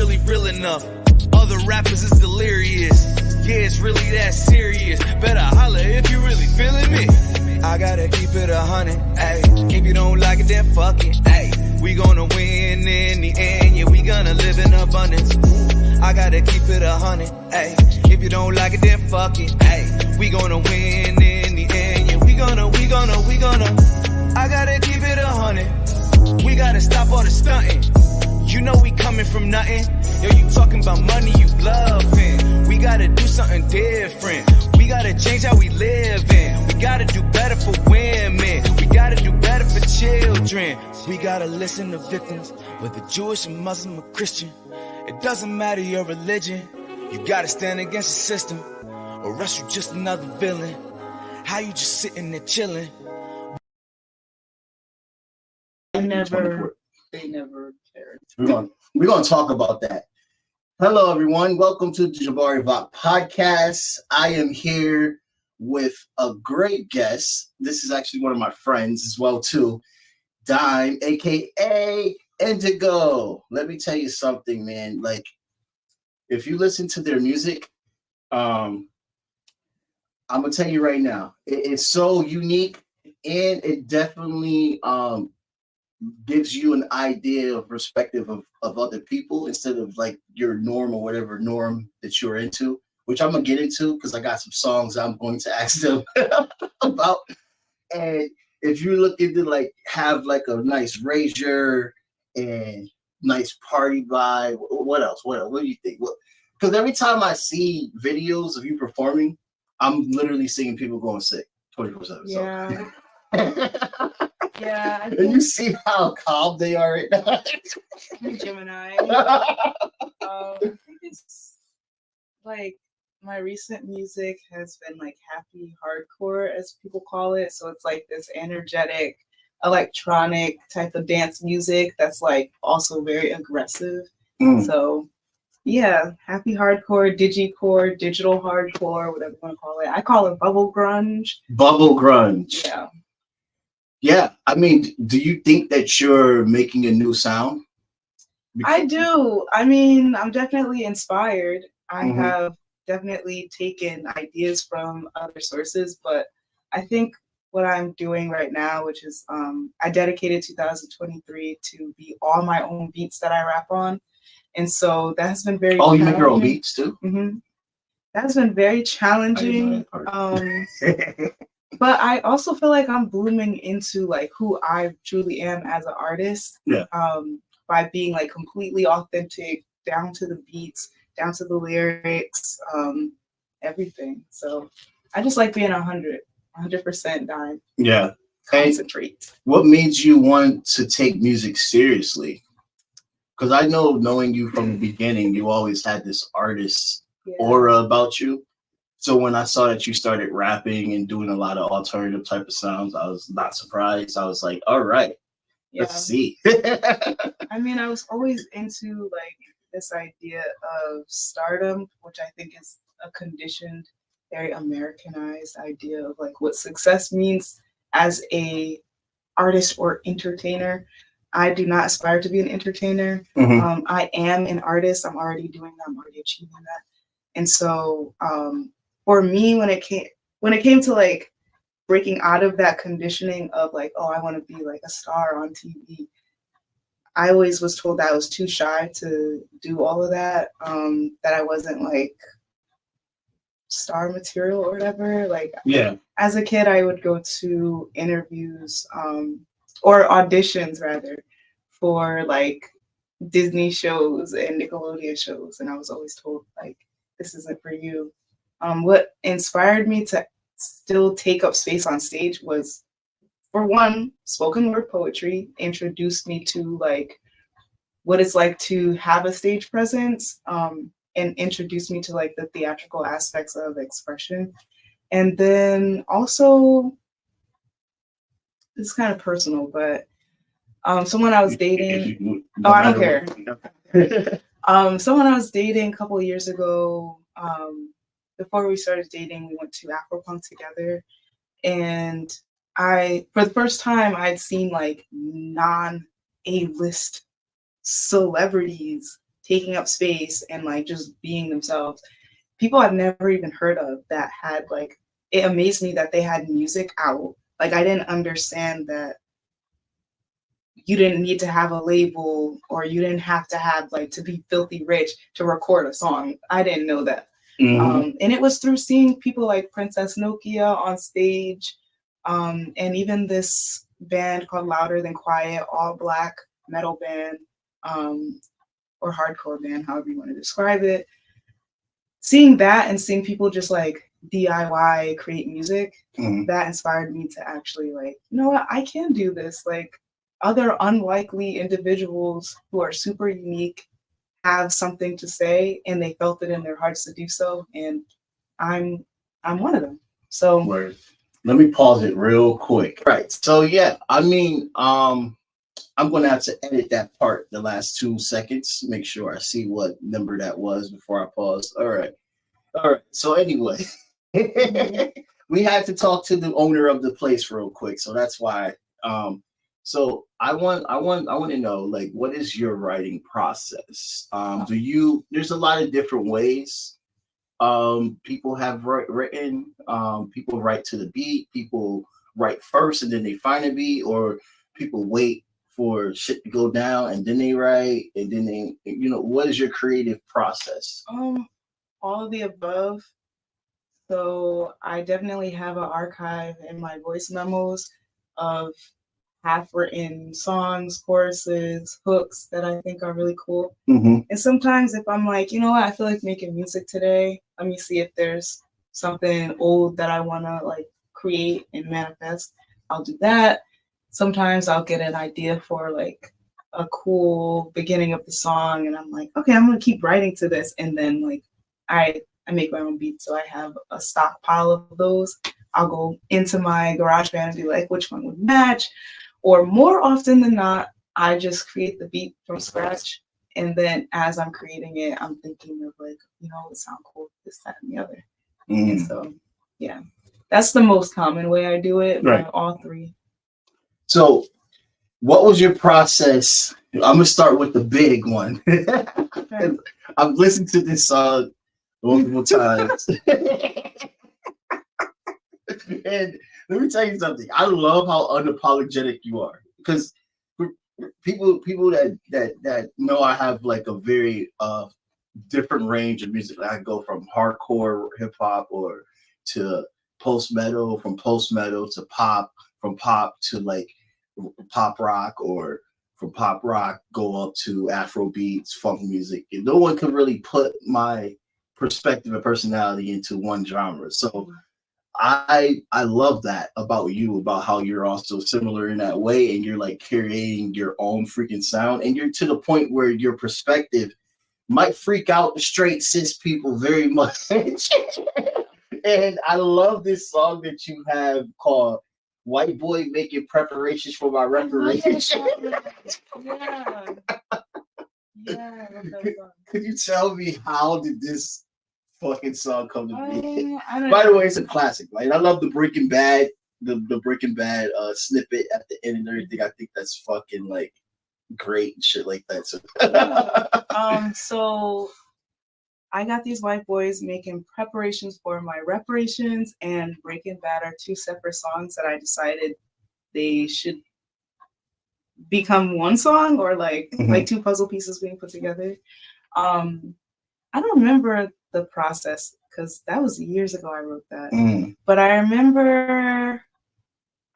really real enough. Other rappers is delirious. Yeah, it's really that serious. Better holler if you really feeling me. I gotta keep it 100, ayy. If you don't like it, then fuck it, ayy. We gonna win in the end, yeah, we gonna live in abundance. I gotta keep it 100, ayy. If you don't like it, then fuck it, ayy. We gonna win in the end, yeah, we gonna. I gotta keep it 100. We gotta stop all the stunting. You know we coming from nothing. Yo, you talking about money, you bluffing. We gotta do something different. We gotta change how we live in. We gotta do better for women. We gotta do better for children. We gotta listen to victims, whether Jewish or Muslim or Christian. It doesn't matter your religion. You gotta stand against the system, or else you just another villain. How you just sitting there chilling? They never cared. We're gonna talk about that. Hello, everyone. Welcome to the Jabari Vok podcast. I am here with a great guest. This is actually one of my friends as well, too. Dime, aka Indigaux. Let me tell you something, man. Like, if you listen to their music, I'm gonna tell you right now, it's so unique, and it definitely gives you an idea of perspective of other people instead of like your norm or whatever norm that you're into, which I'm gonna get into because I got some songs I'm going to ask them about. And if you're looking to like have like a nice rager and nice party vibe, what else? What do you think? Because every time I see videos of you performing, I'm literally seeing people going sick 24/7. Yeah. Yeah. And you see how calm they are right now. Gemini. I think it's like my recent music has been like happy hardcore, as people call it. So it's like this energetic, electronic type of dance music that's like also very aggressive. So yeah, happy hardcore, digicore, digital hardcore, whatever you want to call it. I call it bubble grunge. Bubble grunge. Yeah. Yeah. I mean, do you think that you're making a new sound? I do. I mean, I'm definitely inspired. I have definitely taken ideas from other sources, but I think what I'm doing right now, which is I dedicated 2023 to be all my own beats that I rap on. And so that has been very challenging. You make your own beats too? Mm-hmm. That has been very challenging. But I also feel like I'm blooming into like who I truly am as an artist. Yeah. By being like completely authentic, down to the beats, down to the lyrics, everything. So I just like being 100% Dime. Yeah. Concentrate. And what made you want to take music seriously? Because I know, knowing you from the beginning, you always had this artist aura about you. So when I saw that you started rapping and doing a lot of alternative type of sounds, I was not surprised. I was like, all right, let's see. I mean, I was always into like this idea of stardom, which I think is a conditioned, very Americanized idea of like what success means as a artist or entertainer. I do not aspire to be an entertainer. I am an artist. I'm already doing that. I'm already achieving that. And so for me, when it came to like breaking out of that conditioning of like, oh, I want to be like a star on TV, I always was told that I was too shy to do all of that, that I wasn't like star material or whatever. Like, as a kid, I would go to interviews, or auditions rather, for like Disney shows and Nickelodeon shows, and I was always told like, this isn't for you. What inspired me to still take up space on stage was, for one, spoken word poetry introduced me to like what it's like to have a stage presence, and introduced me to like the theatrical aspects of expression. And then also, this is kind of personal, but someone I was dating, I don't care. Someone I was dating a couple of years ago, before we started dating, we went to Afropunk together. And for the first time, I'd seen like non-A-list celebrities taking up space and like just being themselves. People I've never even heard of that had like, it amazed me that they had music out. Like I didn't understand that you didn't need to have a label or you didn't have to have like to be filthy rich to record a song. I didn't know that. And it was through seeing people like Princess Nokia on stage, and even this band called Louder Than Quiet, all black metal band, or hardcore band, however you want to describe it. Seeing that and seeing people just like DIY create music, that inspired me to actually like, you know what, I can do this. Like other unlikely individuals who are super unique have something to say and they felt it in their hearts to do so, and I'm one of them. So Word. Let me pause it real quick. Right. So yeah, I mean, I'm gonna have to edit that part, the last 2 seconds, make sure I see what number that was before I pause. All right. So anyway, we had to talk to the owner of the place real quick, so that's why. So I want to know, like, what is your writing process? There's a lot of different ways. People have written, people write to the beat, people write first and then they find a beat, or people wait for shit to go down and then they write, and then they, what is your creative process? All of the above. So I definitely have an archive in my voice memos of half-written songs, choruses, hooks that I think are really cool. And sometimes if I'm like, you know what, I feel like making music today, let me see if there's something old that I want to like create and manifest, I'll do that. Sometimes I'll get an idea for like a cool beginning of the song and I'm like, okay, I'm going to keep writing to this. And then like, I make my own beats, so I have a stockpile of those. I'll go into my GarageBand and be like, which one would match? Or more often than not, I just create the beat from scratch. And then as I'm creating it, I'm thinking of like, it would sound cool, this, that, and the other. And so, yeah, that's the most common way I do it. Right. All three. So what was your process? I'm going to start with the big one. Okay. I've listened to this song multiple times. And let me tell you something. I love how unapologetic you are, because people that know I have like a very different range of music. I go from hardcore hip hop or to post metal, from post metal to pop, from pop to like pop rock, or from pop rock go up to Afro beats, funk music. And no one can really put my perspective and personality into one genre. So I love that about you, about how you're also similar in that way, and you're like creating your own freaking sound, and you're to the point where your perspective might freak out the straight cis people very much. And I love this song that you have called "White Boy Making Preparations for My Reparations." Yeah. Could you tell me, how did this fucking song come to be? By the way, it's a classic, right? I love the Breaking Bad, the Breaking Bad snippet at the end and everything. I think that's fucking like great and shit like that. So, so I got these white boys making preparations for my reparations, and Breaking Bad are two separate songs that I decided they should become one song, or like two puzzle pieces being put together. I don't remember the process because that was years ago I wrote that. But I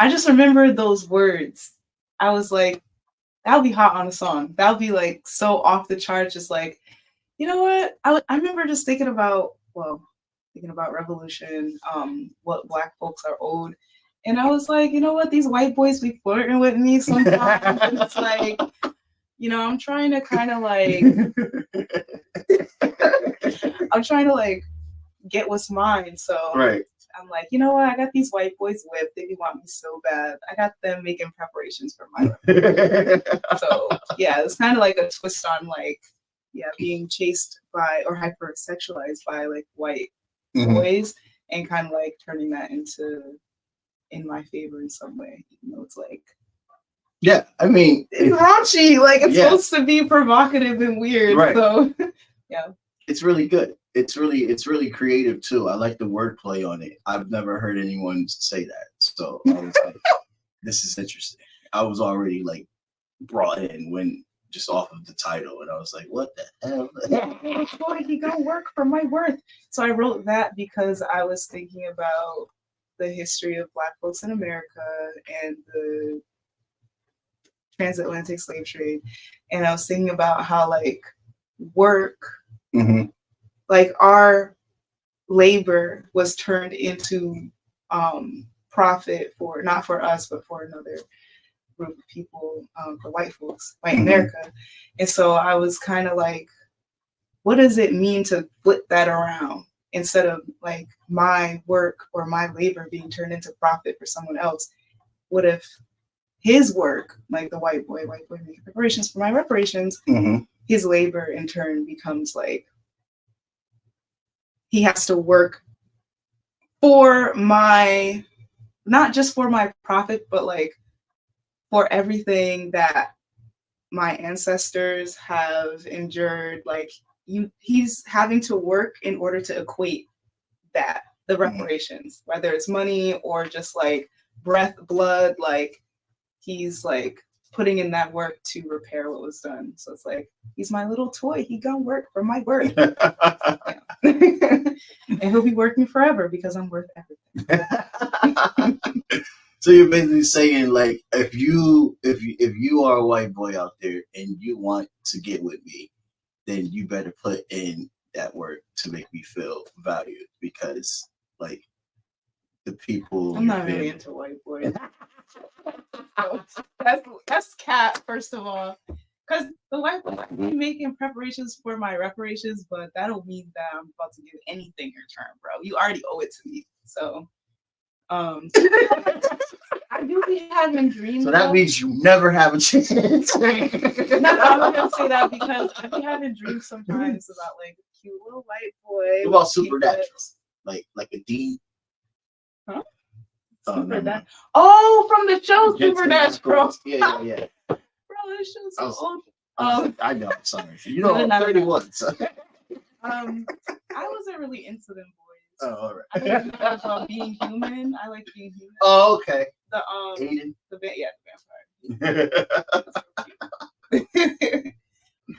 just remember those words. I was like, that would be hot on a song. That would be like so off the charts. Just like, you know what? I remember just thinking about revolution, what Black folks are owed. And I was like, you know what? These white boys be flirting with me sometimes. And it's like, I'm trying to kind of like, I'm trying to like get what's mine. So I'm like, you know what? I got these white boys whipped. They want me so bad. I got them making preparations for my So yeah, it's kind of like a twist on like, being chased by or hypersexualized by like white boys, and kind of like turning that in my favor in some way. It's like, Yeah, I mean, it's raunchy. Like it's Yeah. supposed to be provocative and weird. Right. So yeah. it's really good. It's really creative too. I like the wordplay on it. I've never heard anyone say that. So I was like, this is interesting. I was already like brought in when just off of the title, and I was like, what the hell? Boy, he gonna work for my worth. So I wrote that because I was thinking about the history of Black folks in America and the transatlantic slave trade, and I was thinking about how like work, Mhm. like our labor was turned into profit for not for us but for another group of people, for white folks, white America. And so I was kind of like, what does it mean to flip that around instead of like my work or my labor being turned into profit for someone else? What if his work, like the white boy making reparations for my reparations, his labor in turn becomes like he has to work for my, not just for my profit, but like for everything that my ancestors have endured. Like he's having to work in order to equate that, the reparations, whether it's money or just like breath, blood, like he's like putting in that work to repair what was done. So it's like, he's my little toy. He gonna work for my work. And he'll be working forever because I'm worth everything. So you're basically saying, like, if you are a white boy out there and you want to get with me, then you better put in that work to make me feel valued, because like the people. I'm not really into white boys. That's cat, first of all. Because the white boy be making preparations for my reparations, but that don't mean that I'm about to give anything in return, bro. You already owe it to me. So I do be having dreams. So that means you never have a chance. No, I'm not gonna say that because I be having dreams sometimes about like a cute little white boy. What about supernatural? Like a D? Huh? Supernatural. Oh, from the show Supernatural. Yeah. Bro, this show's so old. I know, sorry. You know, I'm 31. So. I wasn't really into them boys. Oh, all right. I didn't know about being human. I like being human. Oh, okay. The vampire.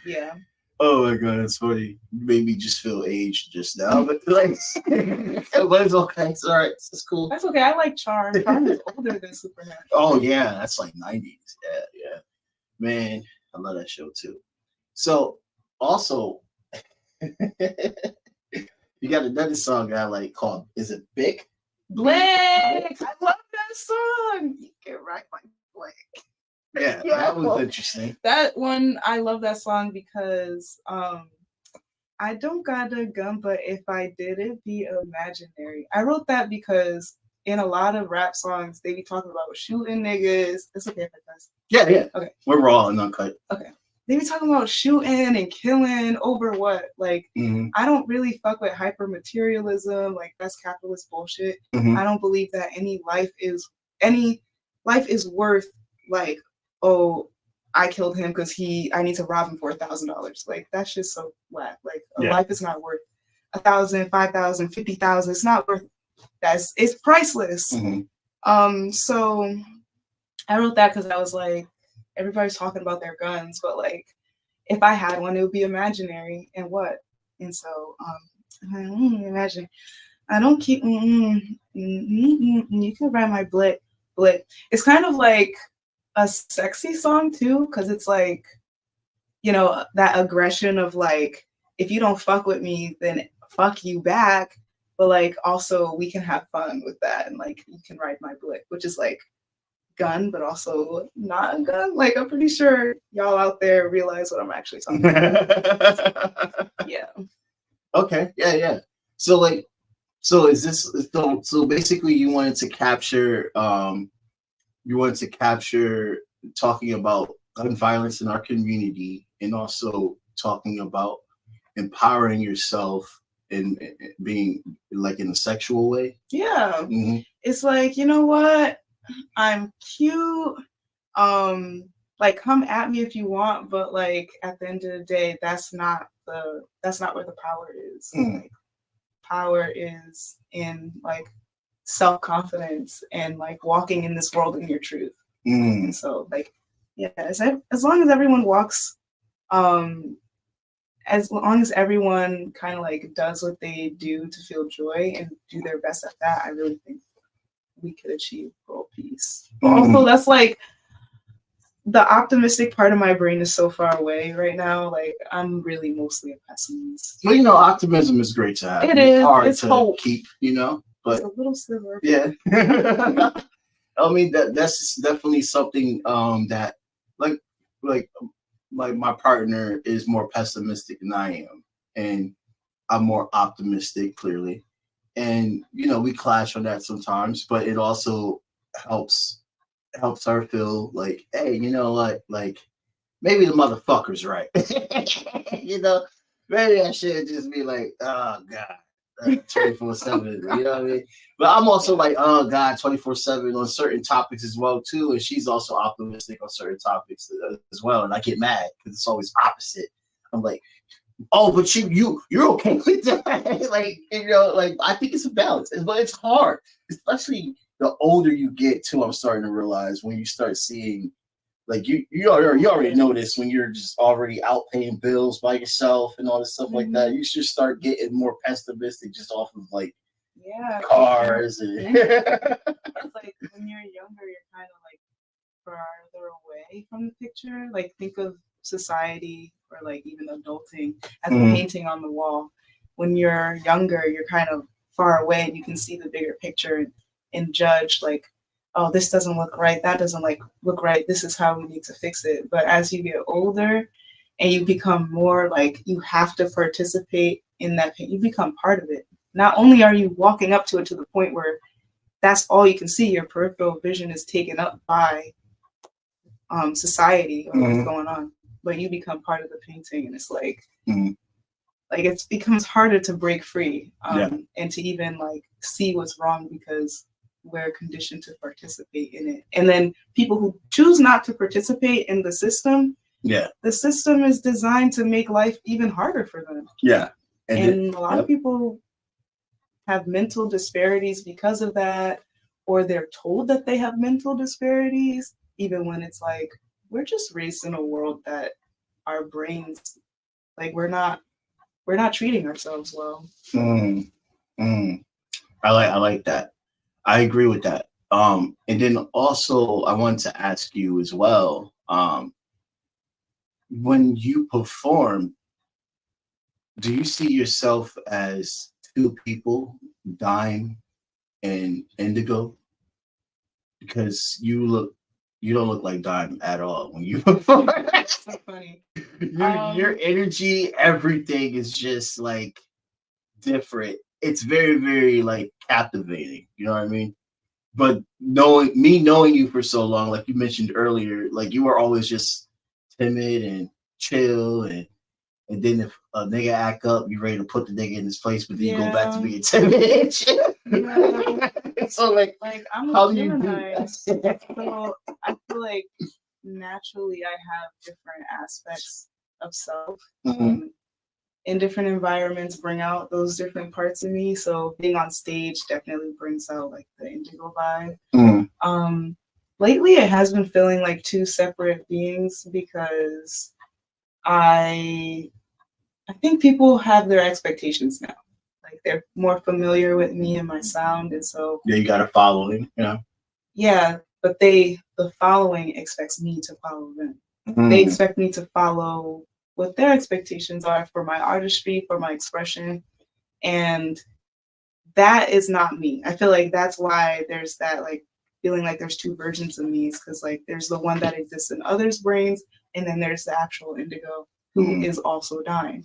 Yeah. Oh my god, that's funny. You made me just feel aged just now, but like, but it's okay. It's all right. It's cool. That's okay. I like Charm. Charm is older than Supernatural. Oh yeah, that's like 90s. Yeah. Man, I love that show too. So also, you got another song I like called, is it Bick? Blick! I love that song. You can write my Blick. Yeah, that was interesting. That one, I love that song because I don't got a gun, but if I did, it'd be imaginary. I wrote that because in a lot of rap songs, they be talking about shooting niggas. It's okay if I cuss. Yeah. Okay. We're raw and uncut. Okay. They be talking about shooting and killing over what? Like, I don't really fuck with hyper materialism. Like, that's capitalist bullshit. I don't believe that any life is worth like, oh, I killed him because I need to rob him for $1,000. Like, that's just so whack. Like, a life is not worth 1,000, 5,000, 50,000. It's not worth that. It's priceless. So I wrote that because I was like, everybody's talking about their guns, but like, if I had one, it would be imaginary. And what? And so, imagine. I don't keep. You can write my Blick. It's kind of like a sexy song too, because it's like, you know, that aggression of like, if you don't fuck with me, then fuck you back. But like, also we can have fun with that, and like, you can ride my Blick, which is like gun, but also not a gun. Like, I'm pretty sure y'all out there realize what I'm actually talking about. Yeah. Okay. Yeah. So like, so is this so basically you wanted to capture talking about gun violence in our community, and also talking about empowering yourself and being like in a sexual way? Yeah. It's like, you know what? I'm cute. Like come at me if you want, but like at the end of the day, that's not where the power is. Like power is in like self-confidence and like walking in this world in your truth. And so like yeah, as long as everyone walks, as long as everyone kind of like does what they do to feel joy and do their best at that, I really think we could achieve world peace. But also that's like the optimistic part of my brain is so far away right now. Like I'm really mostly a pessimist. Well, you know, optimism is great to have. It is. Hard it's to hope. keep, you know, but it's a little sliver. Yeah. I mean that's definitely something that like my partner is more pessimistic than I am, and I'm more optimistic, clearly. And you know, we clash on that sometimes, but it also helps her feel like, hey, you know what, like maybe the motherfucker's right. You know, maybe I should just be like, oh God. 24/7, you know what I mean? But I'm also like, oh God, 24/7 on certain topics as well too. And she's also optimistic on certain topics as well. And I get mad because it's always opposite. I'm like, oh, but you're okay with that. Like, you know, like I think it's a balance, but it's hard, especially the older you get too. I'm starting to realize when you start seeing. Like you already know this when you're just already out paying bills by yourself and all this stuff like that. You should start getting more pessimistic just off of like cars. And it's like when you're younger, you're kind of like farther away from the picture. Like think of society or like even adulting as a painting on the wall. When you're younger, you're kind of far away and you can see the bigger picture and judge like, oh, this doesn't look right. That doesn't like look right. This is how we need to fix it. But as you get older and you become more like you have to participate in that pain, you become part of it. Not only are you walking up to it to the point where that's all you can see, your peripheral vision is taken up by society or what's going on, but you become part of the painting, and it's like, like it becomes harder to break free and to even like see what's wrong because we're conditioned to participate in it. And then people who choose not to participate in the system, the system is designed to make life even harder for them. And a lot of people have mental disparities because of that, or they're told that they have mental disparities, even when it's like, we're just raised in a world that our brains, like we're not treating ourselves well. I like that. I agree with that. And then also I wanted to ask you as well, when you perform, do you see yourself as two people, Dime and Indigaux? Because you don't look like Dime at all when you perform. That's so funny. Your energy, everything is just like different. It's very, very like captivating. You know what I mean? But knowing you for so long, like you mentioned earlier, like you were always just timid and chill, and then if a nigga act up, you're ready to put the nigga in his place, but then you go back to being timid. So like I'm how a do you Gemini, do so I feel like naturally I have different aspects of self. In different environments bring out those different parts of me. So being on stage definitely brings out like the Indigaux vibe. Lately it has been feeling like two separate beings because I think people have their expectations now. Like they're more familiar with me and my sound, and so you got a following, you know? Yeah, but the following expects me to follow them. They expect me to follow what their expectations are for my artistry, for my expression. And that is not me. I feel like that's why there's that like feeling like there's two versions of me, because like there's the one that exists in others' brains, and then there's the actual Indigaux who is also dying.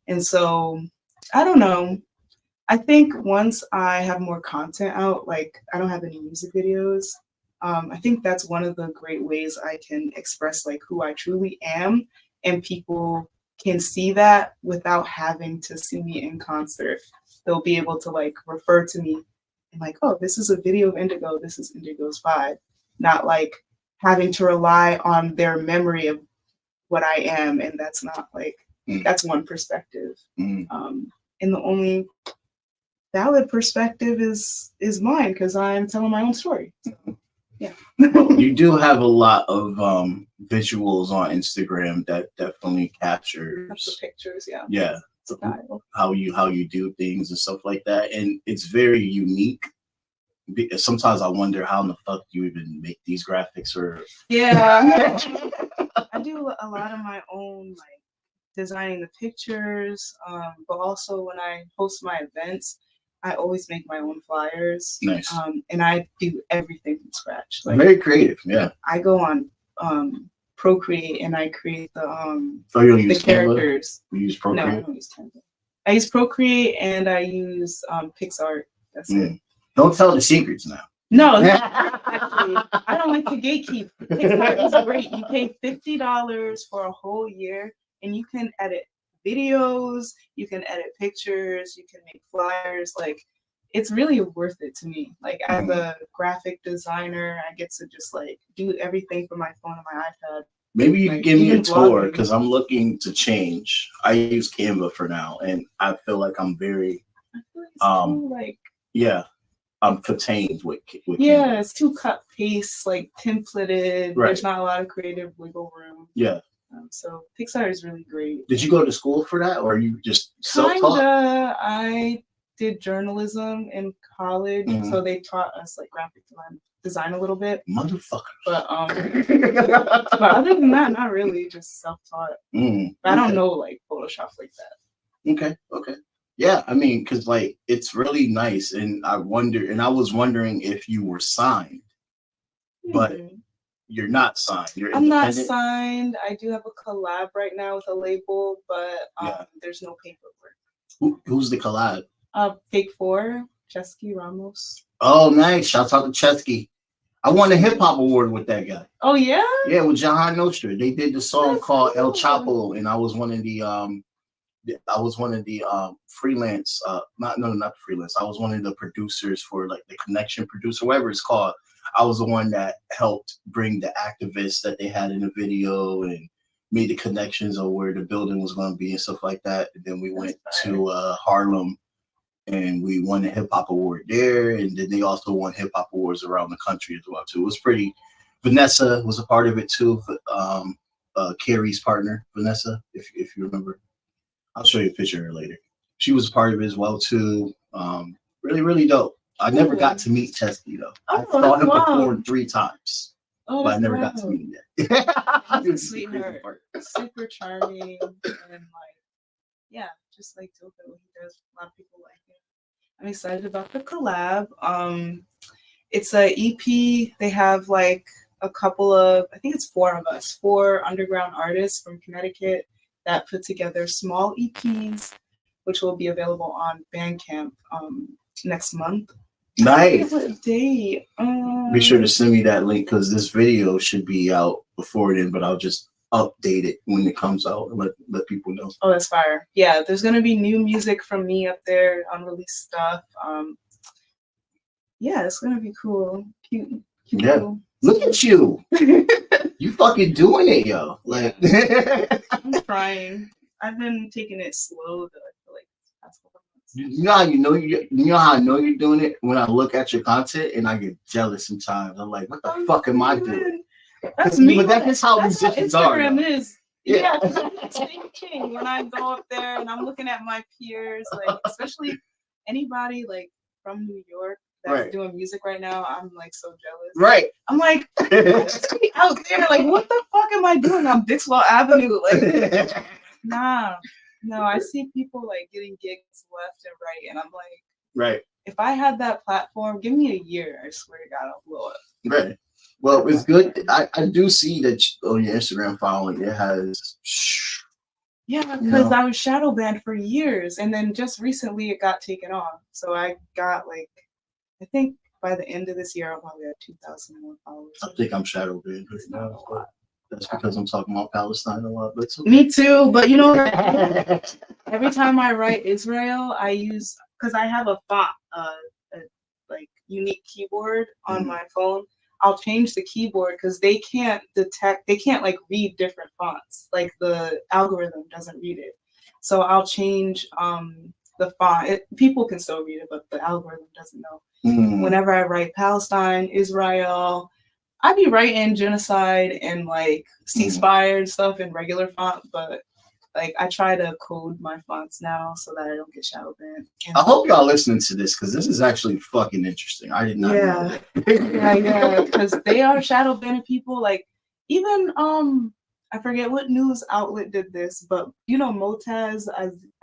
And so I don't know. I think once I have more content out, like I don't have any music videos, I think that's one of the great ways I can express like who I truly am, and people can see that without having to see me in concert. They'll be able to like refer to me and like, oh, this is a video of Indigaux, this is Indigaux's vibe. Not like having to rely on their memory of what I am, and that's not like that's one perspective. And the only valid perspective is mine because I'm telling my own story. So, yeah. Well, you do have a lot of visuals on Instagram that definitely captures that's the pictures, yeah, style. how you do things and stuff like that, and it's very unique. Sometimes I wonder how in the fuck you even make these graphics, or yeah. I do a lot of my own, like designing the pictures, but also when I host my events, I always make my own flyers. Nice. And I do everything from scratch. Like, very creative, yeah. I go on Procreate and I create the So you don't use the characters. You use Procreate? No, I don't use Canva. I use Procreate and I use PixArt. That's it. Don't tell the secrets now. No, actually, I don't like to gatekeep. PixArt is great. You pay $50 for a whole year, and you can edit videos, you can edit pictures, you can make flyers. Like, it's really worth it to me. Like, as a graphic designer, I get to just like do everything from my phone and my iPad. Maybe you like, can give me a tour vlogging. because I'm looking to change. I use Canva for now, and I feel like I'm very I feel like it's cool, like yeah. I'm contained with yeah, Canva. it's too cut paste, like templated. Right. There's not a lot of creative wiggle room. Yeah. So PixArt is really great. Did you go to school for that, or are you just self-taught? Kinda. I did journalism in college, so they taught us like graphic design a little bit. Motherfucker. But but other than that, not really. Just self-taught. I don't know like Photoshop like that. Okay. Yeah, I mean, because like it's really nice, and I was wondering if you were signed, but you're not signed. You're I'm not independent? signed. I do have a collab right now with a label, but there's no paperwork. Who's the collab? Fake 4, Chesky Ramos. Oh, nice! Shout out to Chesky. I won a hip hop award with that guy. Oh yeah? Yeah, with Jahan Nostra. They did the song That's called cool. El Chapo, and I was one of the freelance, not freelance. I was one of the producers for like the connection producer, whatever it's called. I was the one that helped bring the activists that they had in the video and made the connections of where the building was going to be and stuff like that. And then we went to Harlem and we won a hip hop award there. And then they also won hip hop awards around the country as well too. It was pretty. Vanessa was a part of it too. Carrie's partner, Vanessa, if you remember. I'll show you a picture of her later. She was a part of it as well too. Really, really dope. I never got to meet Chesky though. I saw him perform 3 times, but I never got to meet him yet. He's a sweetheart, super charming, and like, yeah, just like dope at what he does. A lot of people like him. I'm excited about the collab. It's a EP. They have like a couple of, I think it's 4 of us, 4 underground artists from Connecticut that put together small EPs, which will be available on Bandcamp next month. Nice. What date? Be sure to send me that link because this video should be out before then, but I'll just update it when it comes out and let people know. Oh, that's fire. Yeah, there's gonna be new music from me up there, unreleased stuff. Yeah, it's gonna be cool. Cute. Cool. Look at you. You fucking doing it, yo. Like I'm trying. I've been taking it slow though. I feel like that's what you know how I know you're doing it when I look at your content and I get jealous sometimes. I'm like, what the fuck am I doing? That's me. But that's how musicians are. Instagram is. Yeah. Same thing. When I go up there and I'm looking at my peers, like especially anybody like from New York that's doing music right now, I'm like so jealous. Right. I'm like out there, like what the fuck am I doing on Dixwell Avenue? Like no, I see people like getting gigs left and right, and I'm like, right. If I had that platform, give me a year, I swear to God, I'll blow up. Right. Well, it's good. I do see that on your Instagram following, it has. Yeah, because I was shadow banned for years, and then just recently it got taken off. So I got like, I think by the end of this year, I'll probably have 2,000 more followers. I think I'm shadow banned right now. That's because I'm talking about Palestine a lot. But okay. Me too, but you know, every time I write Israel, I use, because I have a font, like unique keyboard on my phone. I'll change the keyboard because they can't like read different fonts. Like the algorithm doesn't read it. So I'll change the font. People can still read it, but the algorithm doesn't know. Whenever I write Palestine, Israel, I be writing genocide and like ceasefire and stuff in regular font, but like I try to code my fonts now so that I don't get shadow banned. I hope y'all listening to this because this is actually fucking interesting. I did not know that. yeah, because they are shadow banning people. Like even I forget what news outlet did this, but you know Motaz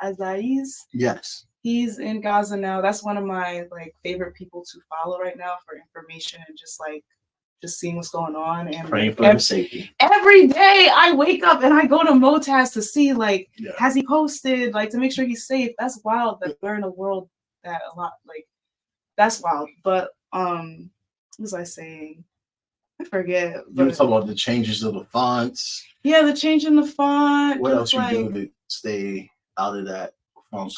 Azaiz? Yes. He's in Gaza now. That's one of my like favorite people to follow right now for information and just seeing what's going on. And praying for his safety. Every day I wake up and I go to Motaz to see like has he posted, like to make sure he's safe. That's wild that we're in a world that a lot like that's wild. But what was I saying? I forget. You were talking about the changes of the fonts. Yeah, the change in the font. What else you do to stay out of that funk?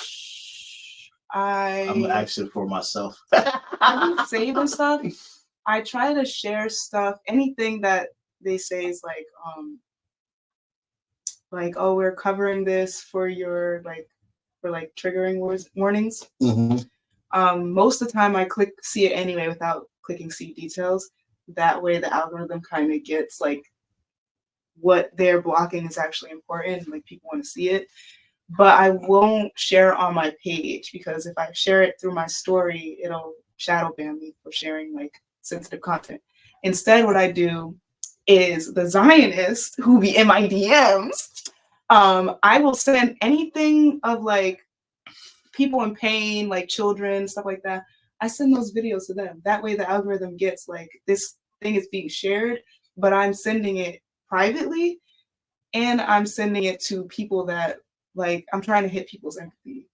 I'm asking for myself. I'm saving stuff. I try to share stuff, anything that they say is like, oh, we're covering this for your triggering warnings. Most of the time I see it anyway without clicking see details. That way the algorithm kind of gets like what they're blocking is actually important and like people want to see it. But I won't share it on my page because if I share it through my story, it'll shadow ban me for sharing like sensitive content. Instead, what I do is the Zionists who be in my DMs, I will send anything of like people in pain, like children, stuff like that. I send those videos to them. That way the algorithm gets like this thing is being shared, but I'm sending it privately and I'm sending it to people that like I'm trying to hit people's empathy.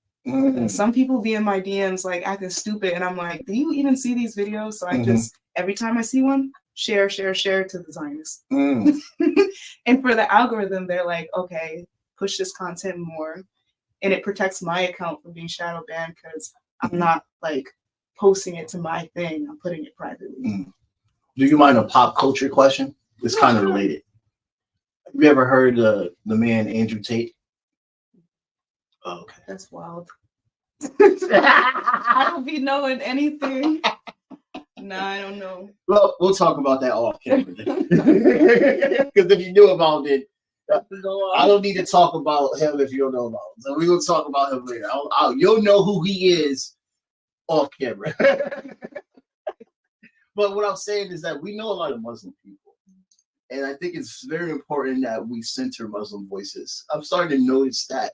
Some people be in my DMs like acting stupid and I'm like, do you even see these videos? So I just every time I see one, share to the Zionists. And for the algorithm, they're like, okay, push this content more. And it protects my account from being shadow banned because I'm not like posting it to my thing. I'm putting it privately. Do you mind a pop culture question? It's kind of related. Have you ever heard the man Andrew Tate? Oh, okay. That's wild. I don't be knowing anything. Nah, I don't know. Well, we'll talk about that off camera. Because if you knew about it, I don't need to talk about him if you don't know about him. So we will talk about him later. You'll know who he is off camera. But what I'm saying is that we know a lot of Muslim people. And I think it's very important that we center Muslim voices. I'm starting to notice that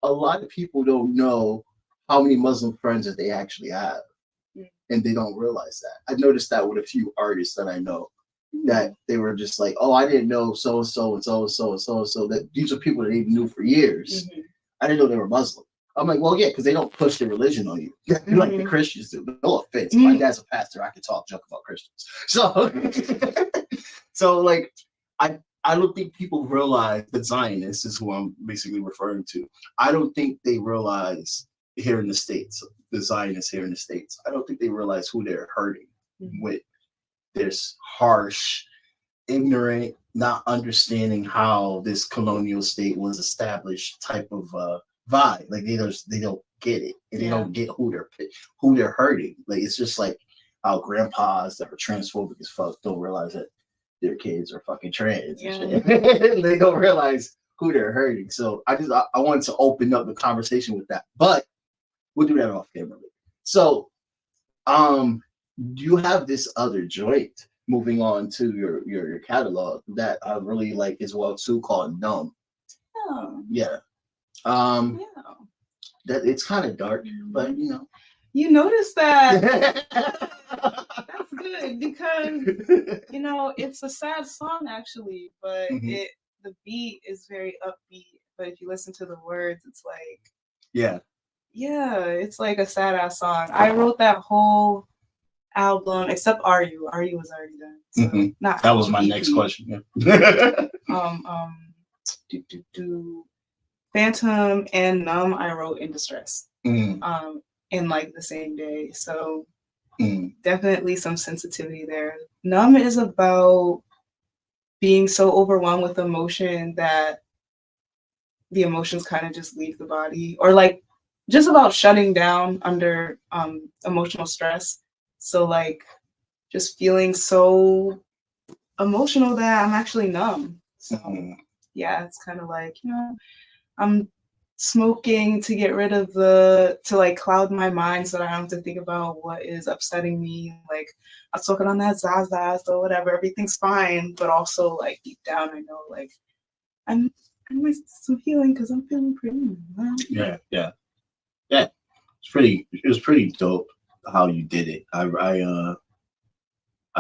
a lot of people don't know how many Muslim friends that they actually have. And they don't realize that. I noticed that with a few artists that I know, that they were just like, oh, I didn't know so-and-so and so-and-so and so-and-so. That these are people that they knew for years. I didn't know they were Muslim. I'm like, well, yeah, because they don't push their religion on you like the Christians do. No offense. My dad's a pastor. I can talk junk about Christians. So like, I don't think people realize the Zionists is who I'm basically referring to. I don't think they realize here in the States, the Zionists here in the States, I don't think they realize who they're hurting with this harsh, ignorant, not understanding how this colonial state was established type of vibe. Like they don't get it, and they don't get who they're hurting. Like it's just like our grandpas that are transphobic as fuck don't realize that their kids are fucking trans. And shit. They don't realize who they're hurting. So I wanted to open up the conversation with that, but we'll do that off camera. So, you have this other joint. Moving on to your catalog that I really like as well too, called Numb. Oh. Yeah. That it's kind of dark, but you know. You notice that. That's good because you know it's a sad song actually, but the beat is very upbeat. But if you listen to the words, it's like it's like a sad ass song. I wrote that whole album except Are You was already done. So not that was my next question. Phantom and Numb I wrote in Distress in like the same day. So Definitely some sensitivity there. Numb is about being so overwhelmed with emotion that the emotions kind of just leave the body, or like just about shutting down under emotional stress. So like just feeling so emotional that I'm actually numb. So yeah, it's kind of like, I'm smoking to get rid of to like cloud my mind so that I don't have to think about what is upsetting me. Like I'm smoking on that Zaza or whatever, everything's fine, but also like deep down I know like I'm some healing because I'm feeling pretty. Yeah. It was pretty dope how you did it. I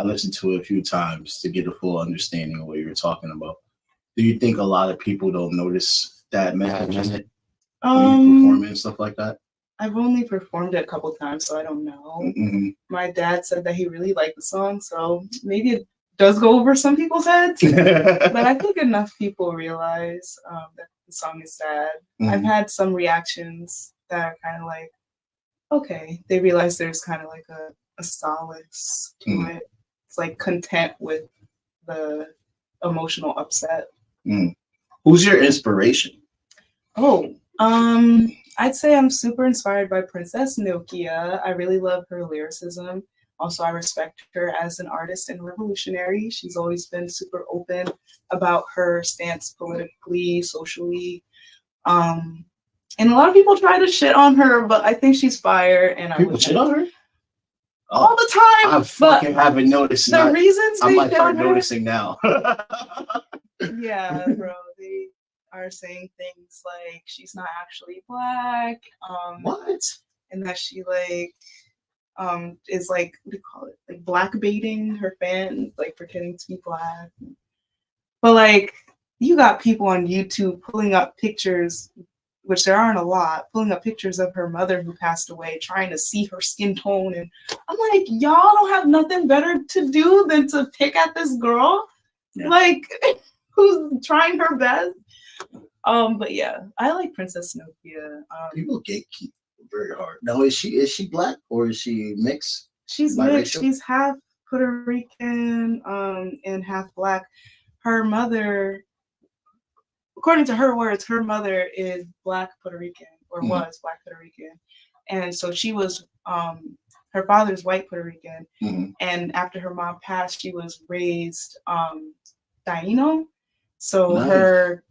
listened to it a few times to get a full understanding of what you were talking about. Do you think a lot of people don't notice that message in it when you perform it and stuff like that? I've only performed it a couple times, so I don't know. My dad said that he really liked the song, so maybe it does go over some people's heads. But I think enough people realize that the song is sad. I've had some reactions that are kind of like, okay, they realize there's kind of like a solace to it. It's like content with the emotional upset. Who's your inspiration? I'd say I'm super inspired by Princess Nokia. I really love her lyricism. Also, I respect her as an artist and revolutionary. She's always been super open about her stance politically, socially. And a lot of people try to shit on her, but I think she's fire. And people shit on her all the time. I fucking haven't noticed. The reasons I they might shit start on her, noticing now. Yeah, bro. They are saying things like she's not actually black. What? And that she like is like, what do you call it? Like black baiting her fans, like pretending to be black. But like you got people on YouTube pulling up pictures, which there aren't a lot, pulling up pictures of her mother who passed away, trying to see her skin tone. And I'm like, y'all don't have nothing better to do than to pick at this girl, like who's trying her best. But yeah, I like Princess Nokia. People gatekeep very hard. Now, is she black or is she mixed? She's mixed. She's half Puerto Rican and half black. Her mother, according to her words, her mother is black Puerto Rican, or was black Puerto Rican. And so she was, her father's white Puerto Rican. And after her mom passed, she was raised Taino. So her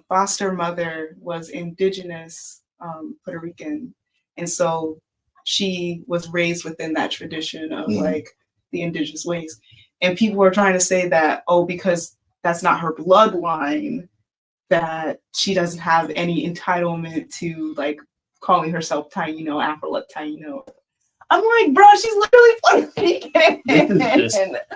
foster mother was indigenous Puerto Rican. And so she was raised within that tradition of like the indigenous ways. And people were trying to say that, because that's not her bloodline, that she doesn't have any entitlement to like calling herself Taino, Afro-Latino. I'm like, bro, she's literally Puerto Rican.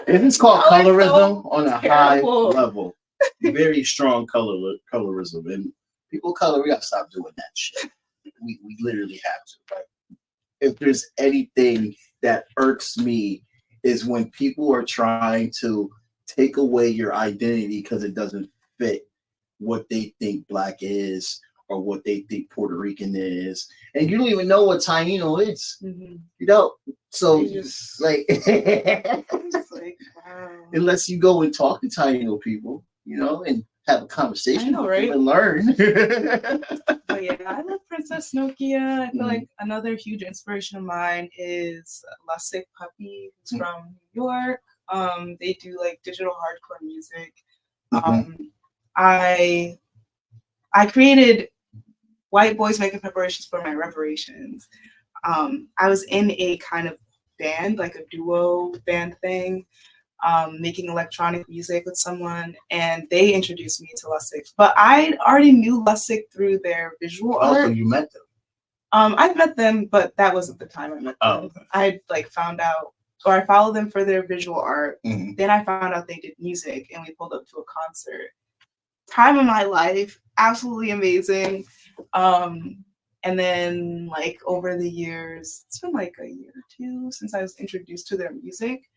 It's called colorism on a high level. Very strong colorism. And people color, we gotta stop doing that shit. We literally have to. Right? If there's anything that irks me is when people are trying to take away your identity because it doesn't fit what they think black is or what they think Puerto Rican is, and you don't even know what Taino is. You don't. So just, like, wow. Unless you go and talk to Taino people, and have a conversation, right? And learn. But yeah, I love Princess Nokia. I feel like another huge inspiration of mine is Lustig Puppy, who's from New York. They do like digital hardcore music. I created White Boys Making Preparations for My Reparations. I was in a kind of band, like a duo band thing, making electronic music with someone, and they introduced me to Lustig. But I already knew Lustig through their visual art. So you met them? I've met them, but that wasn't the time I met them. Okay. I like found out, or I followed them for their visual art. Then I found out they did music, and we pulled up to a concert. Time of my life, absolutely amazing. And then like over the years, it's been like a year or two since I was introduced to their music,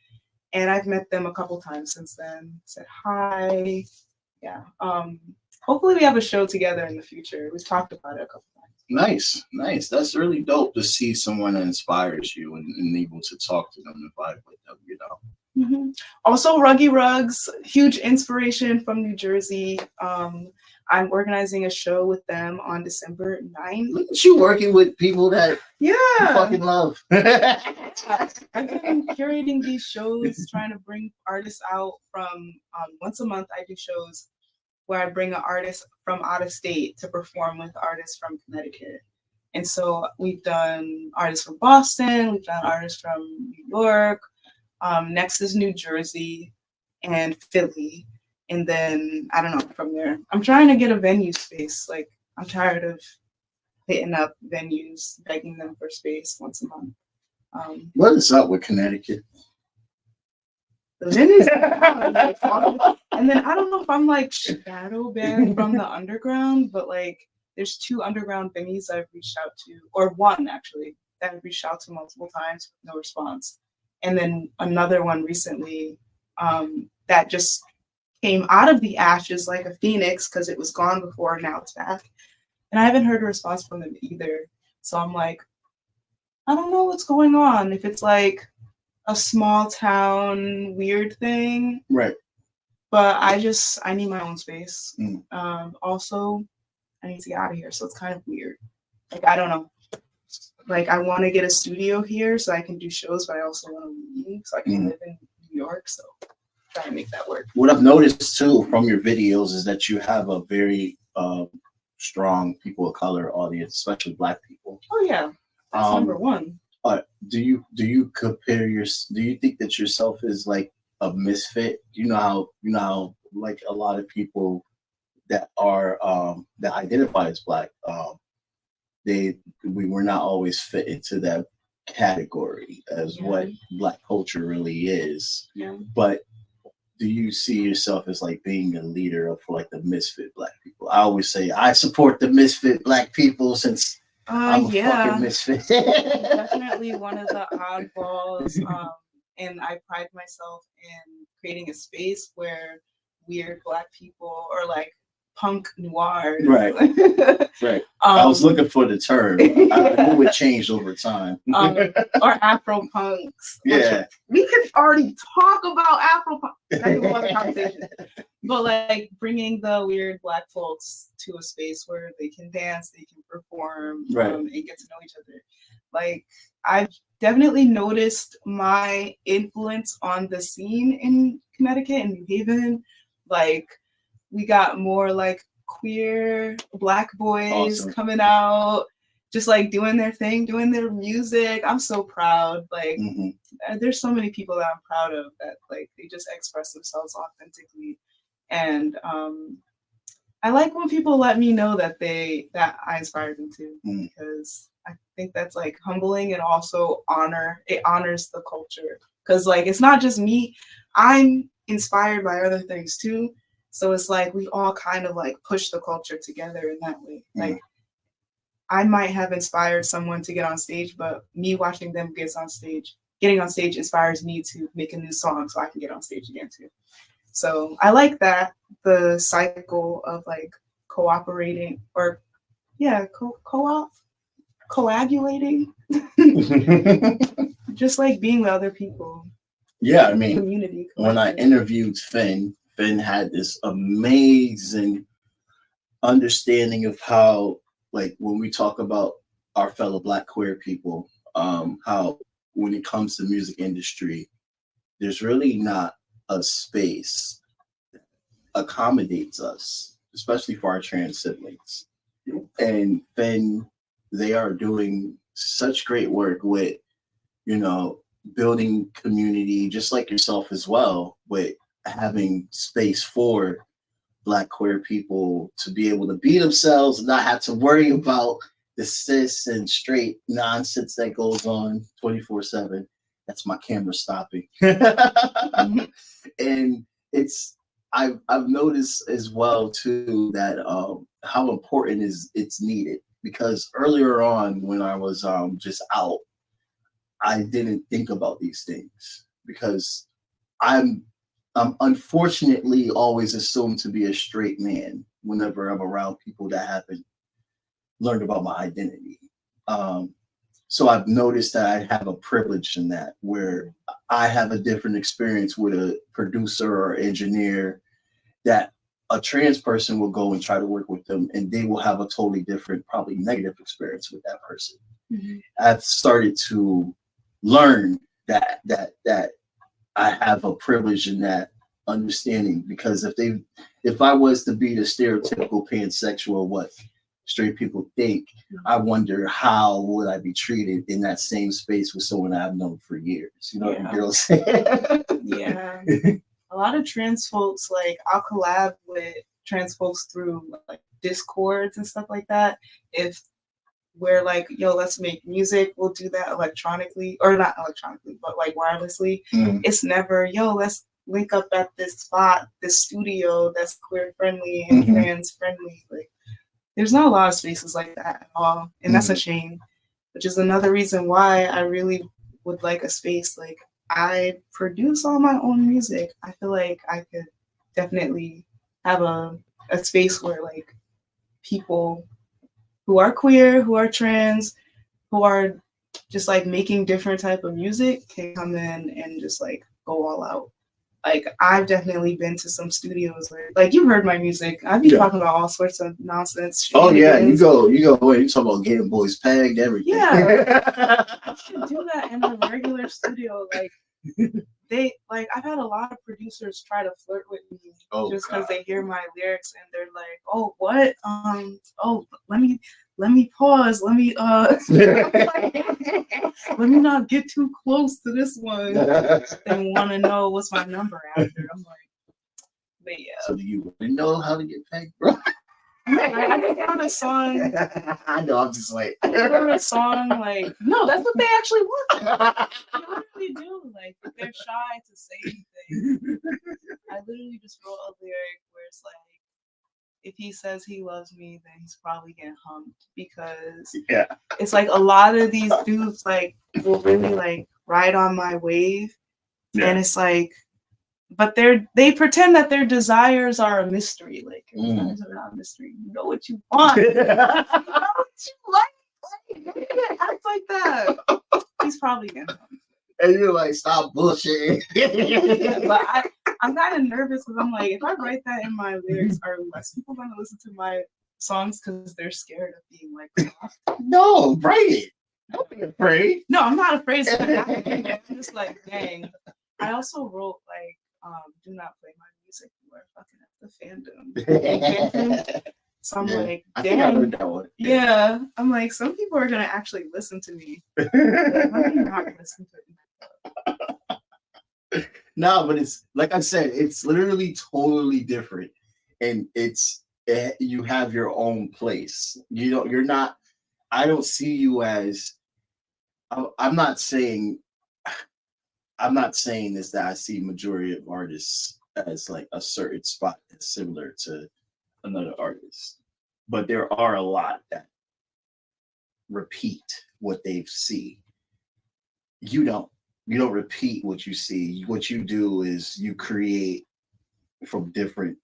and I've met them a couple times since then. Said hi. Yeah. Hopefully we have a show together in the future. We've talked about it a couple times. Nice. That's really dope to see someone that inspires you and able to talk to them and vibe with them, you know. Mm-hmm. Also, Ruggy Rugs, huge inspiration from New Jersey. I'm organizing a show with them on December 9th. Look at you working with people that you fucking love. I've been curating these shows, trying to bring artists out from once a month. I do shows where I bring an artist from out of state to perform with artists from Connecticut. And so we've done artists from Boston, we've done artists from New York. Next is New Jersey and Philly. And then, I don't know, from there. I'm trying to get a venue space. Like, I'm tired of hitting up venues, begging them for space once a month. What is up with Connecticut? The venues. And then, I don't know if I'm like shadow banned from the underground, but like, there's 2 underground venues I've reached out to, or 1 actually, that I've reached out to multiple times, no response. And then another one recently that just came out of the ashes like a phoenix because it was gone before, now it's back. And I haven't heard a response from them either. So I'm like, I don't know what's going on. If it's like a small town weird thing. Right. But I need my own space. Also, I need to get out of here. So it's kind of weird. Like, I don't know. Like, I want to get a studio here so I can do shows, but I also want to leave so I can live in New York. So trying to make that work. What I've noticed too from your videos is that you have a very strong people of color audience, especially Black people. Oh yeah, that's number 1. Do you compare do you think that yourself is like a misfit? You know how like a lot of people that are that identify as Black, we were not always fit into that category as what Black culture really is. Yeah. But do you see yourself as like being a leader of like the misfit Black people? I always say I support the misfit Black people since I'm a fucking misfit. Definitely one of the oddballs. And I pride myself in creating a space where weird Black people or like punk noir. Right. Right. I was looking for the term. I knew it changed over time. Or Afro punks. Yeah. We could already talk about Afro punk. That's a lot of conversation. But like bringing the weird Black folks to a space where they can dance, they can perform, and get to know each other. Like, I've definitely noticed my influence on the scene in Connecticut and New Haven. Like, we got more like queer Black boys coming out, just like doing their thing, doing their music. I'm so proud. Like, there's so many people that I'm proud of that like they just express themselves authentically. And I like when people let me know that I inspired them too, because I think that's like humbling and also it honors the culture. Because like it's not just me, I'm inspired by other things too. So it's like we all kind of like push the culture together in that way. Like I might have inspired someone to get on stage, but me watching them getting on stage inspires me to make a new song so I can get on stage again too. So I like that, the cycle of like cooperating or coagulating, just like being with other people. Yeah, I mean, community. When I interviewed Finn had this amazing understanding of how, like, when we talk about our fellow Black queer people, how when it comes to music industry, there's really not a space that accommodates us, especially for our trans siblings. And then they are doing such great work with, building community, just like yourself as well, with having space for Black queer people to be able to be themselves and not have to worry about the cis and straight nonsense that goes on 24/7. That's my camera stopping. And I've noticed as well too that how important it's needed, because earlier on when I was just out, I didn't think about these things because I'm unfortunately always assumed to be a straight man whenever I'm around people that haven't learned about my identity. So I've noticed that I have a privilege in that, where I have a different experience with a producer or engineer that a trans person will go and try to work with them, and they will have a totally different, probably negative experience with that person. Mhm. I've started to learn that I have a privilege in that understanding, because if I was to be the stereotypical pansexual, what straight people think, I wonder how would I be treated in that same space with someone I've known for years. You know what I'm saying? Yeah. A lot of trans folks, like, I'll collab with trans folks through like Discords and stuff like that. If we're like, yo, let's make music, we'll do that electronically, or not electronically, but like wirelessly. It's never, yo, let's link up at this spot, this studio that's queer friendly and trans friendly. Like, there's not a lot of spaces like that at all, and that's a shame. Which is another reason why I really would like a space. Like, I produce all my own music. I feel like I could definitely have a space where like people who are queer, who are trans, who are just like making different type of music can come in and just like go all out. Like, I've definitely been to some studios where, like, you've heard my music. I've been talking about all sorts of nonsense. Oh yeah, you go. You talk about getting boys pegged, everything. Yeah, you should do that in a regular studio. Like, I've had a lot of producers try to flirt with me just because they hear my lyrics and they're like, "Oh, what? Let me pause. Let me let me not get too close to this one." They want to know what's my number after. I'm like, but yeah. So do you really know how to get pegged, bro? I just wrote a song. I know. I'm just like, I wrote a song like, no, that's what they actually want. They really do. Like, if they're shy to say anything, I literally just wrote a lyric where it's like, if he says he loves me, then he's probably getting humped, because it's like a lot of these dudes like will really like ride on my wave, and it's like, but they pretend that their desires are a mystery. Like, your desires are not a mystery. You know what you want. You know what you like. Act like that. He's probably getting humped. And you're like, stop bullshitting. But I'm kind of nervous because I'm like, if I write that in my lyrics, are less people going to listen to my songs because they're scared of being like, no, write it. Don't be afraid. No, I'm not afraid. I'm just like, dang. I also wrote like, do not play my music. You are fucking up the fandom. So I'm like, damn. I think I heard that one. Yeah. I'm like, some people are going to actually listen to me. Like, let me not listen to it. No, but it's like I said, it's literally totally different, and you have your own place. You're not. I don't see you as. I'm not saying this, that I see majority of artists as like a certain spot that's similar to another artist, but there are a lot that repeat what they see. You don't repeat what you see. What you do is you create from different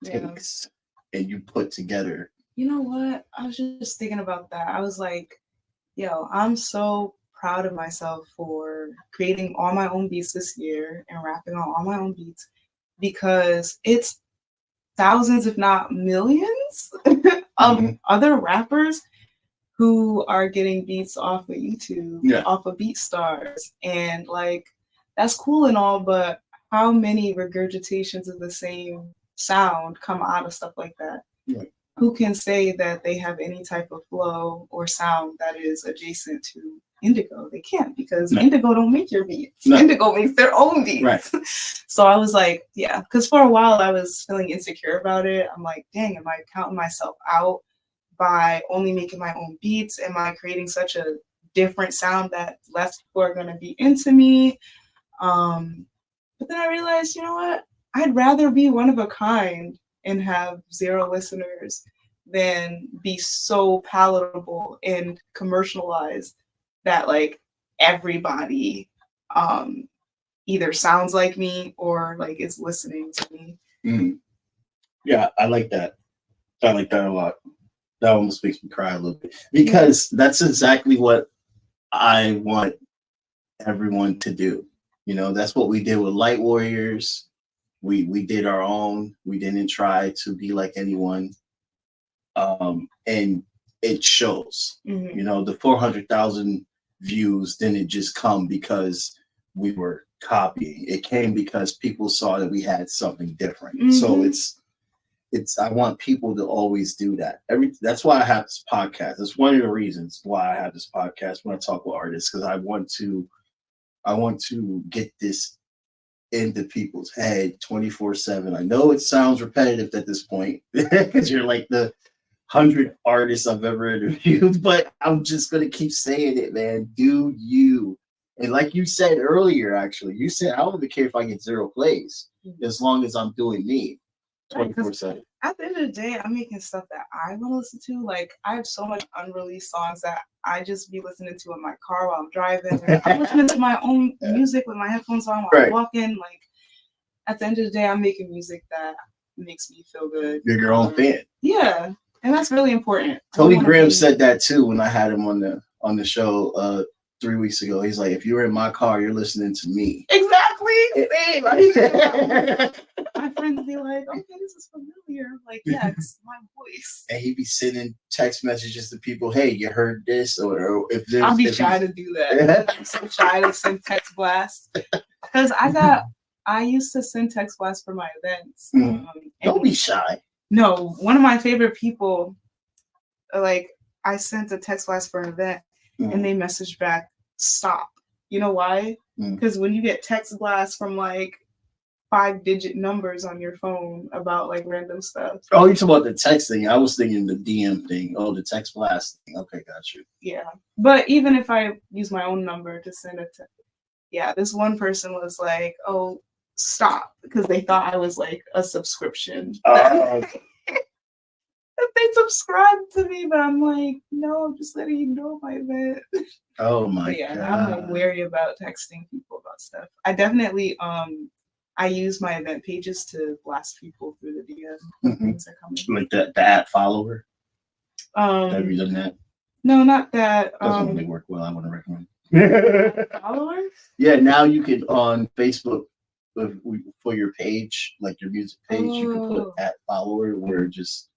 takes and you put together. You know what? I was just thinking about that. I was like, yo, I'm so proud of myself for creating all my own beats this year and rapping on all my own beats, because it's thousands, if not millions, of other rappers who are getting beats off of YouTube, off of BeatStars. And like, that's cool and all, but how many regurgitations of the same sound come out of stuff like that? Who can say that they have any type of flow or sound that is adjacent to Indigaux? They can't, because Indigaux don't make your beats. Indigaux makes their own beats. Right. So I was like, yeah, because for a while I was feeling insecure about it. I'm like, dang, am I counting myself out by only making my own beats? Am I creating such a different sound that less people are going to be into me? But then I realized, you know what? I'd rather be one of a kind and have 0 listeners than be so palatable and commercialized that like everybody either sounds like me or like is listening to me. Yeah, I like that. I like that a lot. That almost makes me cry a little bit because that's exactly what I want everyone to do. You know, that's what we did with Light Warriors. We did our own. We didn't try to be like anyone. And it shows. Mm-hmm. You know, the 400,000 views didn't just come because we were copying. It came because people saw that we had something different. Mm-hmm. So it's I want people to always do that. That's why I have this podcast. That's one of the reasons why I have this podcast when I talk with artists, because I want to get this into people's head 24/7. I know it sounds repetitive at this point because you're like the 100 artists I've ever interviewed, but I'm just gonna keep saying it, man. Do you? And like you said earlier, actually, you said I don't even care if I get 0 plays as long as I'm doing me 24/7. At the end of the day, I'm making stuff that I want to listen to. Like, I have so much unreleased songs that I just be listening to in my car while I'm driving. I'm listening to my own music with my headphones on while I'm walking. Like, at the end of the day, I'm making music that makes me feel good. You're your own fan. Yeah, and that's really important. Tony Graham said that too when I had him on the show 3 weeks ago. He's like, if you were in my car, you're listening to me. Exactly. My friends be like, okay, this is familiar. Like, yeah, it's my voice. And he'd be sending text messages to people, hey, you heard this? Or if there's... I'll be shy to do that. I'm so shy to send text blasts. Because I used to send text blasts for my events. Don't be shy. No, one of my favorite people, like, I sent a text blast for an event, and they messaged back, stop. You know why? Because when you get text blasts from, like, 5-digit numbers on your phone about, like, random stuff. Oh, you're talking about the text thing. I was thinking the DM thing. Oh, the text blast thing. Okay, got you. Yeah. But even if I use my own number to send a text, yeah, this one person was like, oh, stop, because they thought I was, like, a subscription. They subscribed to me, but I'm like, no, I'm just letting you know my event. Oh my God. I'm like wary about texting people about stuff. I definitely I use my event pages to blast people through the DM when things are coming. Like the app follower. Have you done that? No, not that. Doesn't really work well. I want to recommend. Followers? Yeah, now you can on Facebook for your page, like your music page, you can put @follower where it just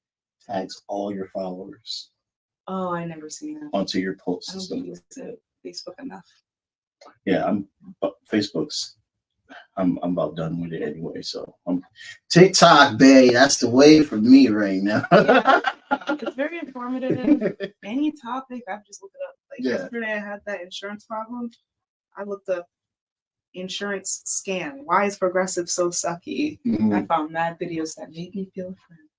tags all your followers. Oh, I never seen that. Onto your posts. I don't use Facebook enough. Yeah, Facebook's. I'm about done with it anyway. So TikTok, babe. That's the way for me right now. Yeah, it's very informative. Any topic, I've just looked it up. Like yesterday, I had that insurance problem. I looked up insurance scam. Why is Progressive so sucky? I found mad videos that made me feel friends.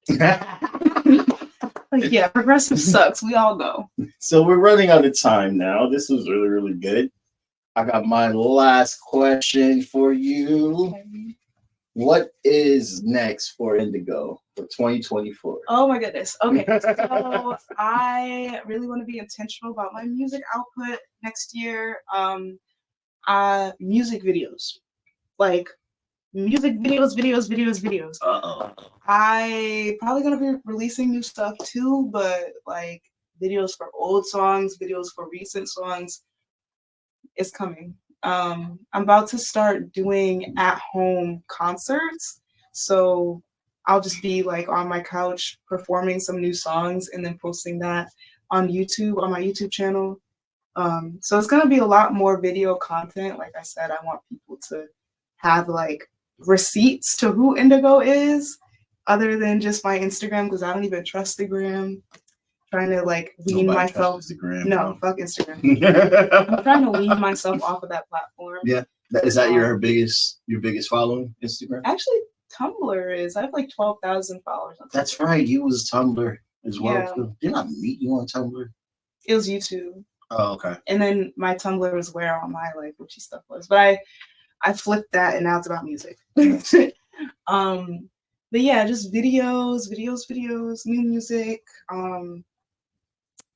Like, yeah, Progressive sucks. We all know. So we're running out of time now. This was really, really good. I got my last question for you. Okay. What is next for Indigaux for 2024? Oh my goodness. Okay. So I really want to be intentional about my music output next year. Music videos. Like music videos. I probably gonna be releasing new stuff too, but like videos for old songs, videos for recent songs. Is coming. I'm about to start doing at-home concerts. So I'll just be like on my couch performing some new songs and then posting that on YouTube, on my YouTube channel. So it's gonna be a lot more video content. Like I said, I want people to have like receipts to who Indigaux is, other than just my Instagram, because I don't even trust the gram. Trying to like wean myself. No, fuck Instagram. I'm trying to wean myself off of that platform. Yeah, is that your biggest following? Instagram? Actually, Tumblr is. I have like 12,000 followers on Tumblr. That's right. You was Tumblr as well. Yeah. Did I meet you on Tumblr? It was YouTube. Oh, okay. And then my Tumblr was where all my like witchy stuff was, but I flipped that and now it's about music. But yeah, just videos, new music.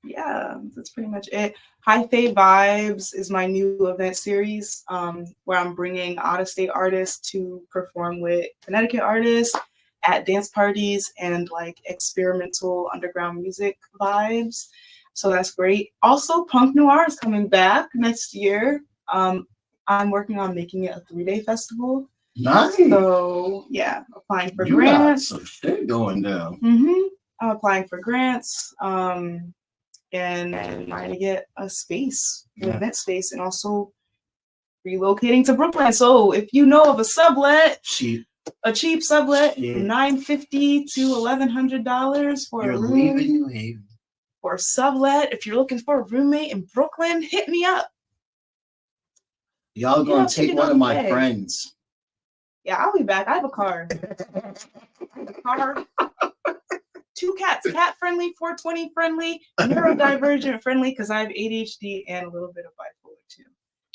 Yeah, that's pretty much it. High Fae Vibes is my new event series where I'm bringing out-of-state artists to perform with Connecticut artists. at dance parties and like experimental underground music vibes. So that's great. Also, Punk Noir is coming back next year. I'm working on making it a 3-day festival. Nice. So yeah, applying for You grants. got some shit going down. I'm applying for grants. And trying to get a space, an event space, and also relocating to Brooklyn. So if you know of a sublet, a cheap sublet, $950 to $1,100 for You're a room. leaving New Haven. For a sublet, if you're looking for a roommate in Brooklyn, hit me up. Y'all gonna take one of my friends. Yeah, I'll be back. I have a car. 2 cats, cat friendly, 420 friendly, neurodivergent friendly, because I have ADHD and a little bit of bipolar too.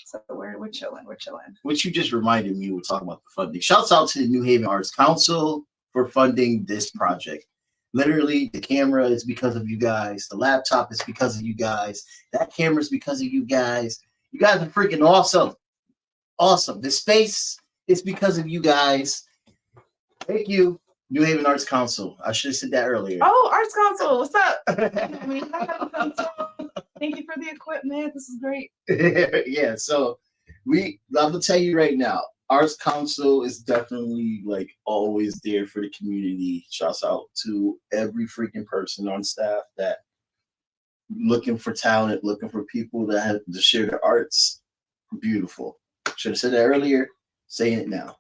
So we're chilling. Which you just reminded me, we're talking about the funding. Shouts out to the New Haven Arts Council for funding this project. Literally, the camera is because of you guys. The laptop is because of you guys. That camera is because of you guys. You guys are freaking awesome. Awesome. The space is because of you guys. Thank you, New Haven Arts Council. I should have said that earlier. Oh, Arts Council, what's up? Thank you for the equipment. This is great. Yeah, so I'm gonna tell you right now, Arts Council is definitely like always there for the community. Shouts out to every freaking person on staff that looking for talent, looking for people that have to share their arts. Beautiful. Should have said that earlier. Saying it now.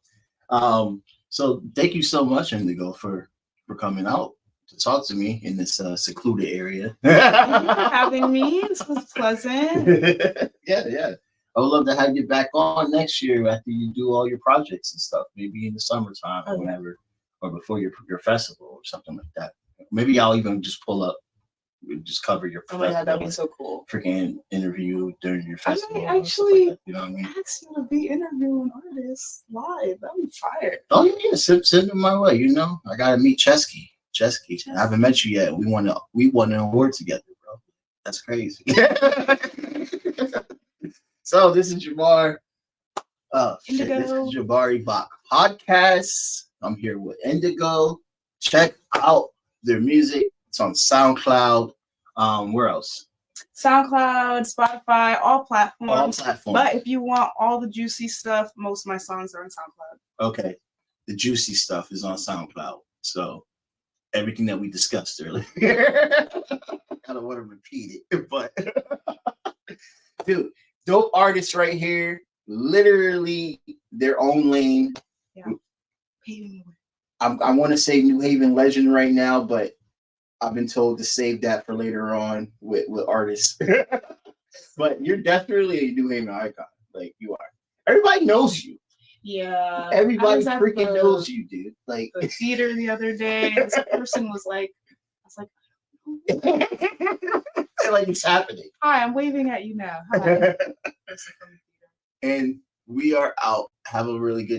So thank you so much, Indigaux, for coming out to talk to me in this secluded area. Thank you for having me. This was pleasant. Yeah. I would love to have you back on next year after you do all your projects and stuff. Maybe in the summertime or whenever, or before your festival or something like that. Maybe I'll even just pull up, just cover your festival. Oh my god, that'd be so cool. Freaking interview during your festival. I actually like, you know what I mean? asked you to be interviewing artists live. That'd be fire. Oh yeah, send them my way. You know, I gotta meet Chesky. I haven't met you yet. We won an award together, bro. That's crazy. So this is Jabbar. This is Jabari Bach Podcast. I'm here with Indigaux. Check out their music. It's on SoundCloud. Where else? SoundCloud, Spotify, all platforms. All platforms. But if you want all the juicy stuff, most of my songs are on SoundCloud. Okay. The juicy stuff is on SoundCloud. So everything that we discussed earlier. I don't want to repeat it, but dude, dope artists right here. Literally their own lane. Yeah. I want to say New Haven legend right now, but I've been told to save that for later on with artists. But you're definitely a New Haven icon. Like you are. Everybody knows you. Yeah. Everybody freaking knows you, dude. Like the theater the other day, this person was like, I was like, like it's happening. Hi, I'm waving at you now. Hi. And we are out. Have a really good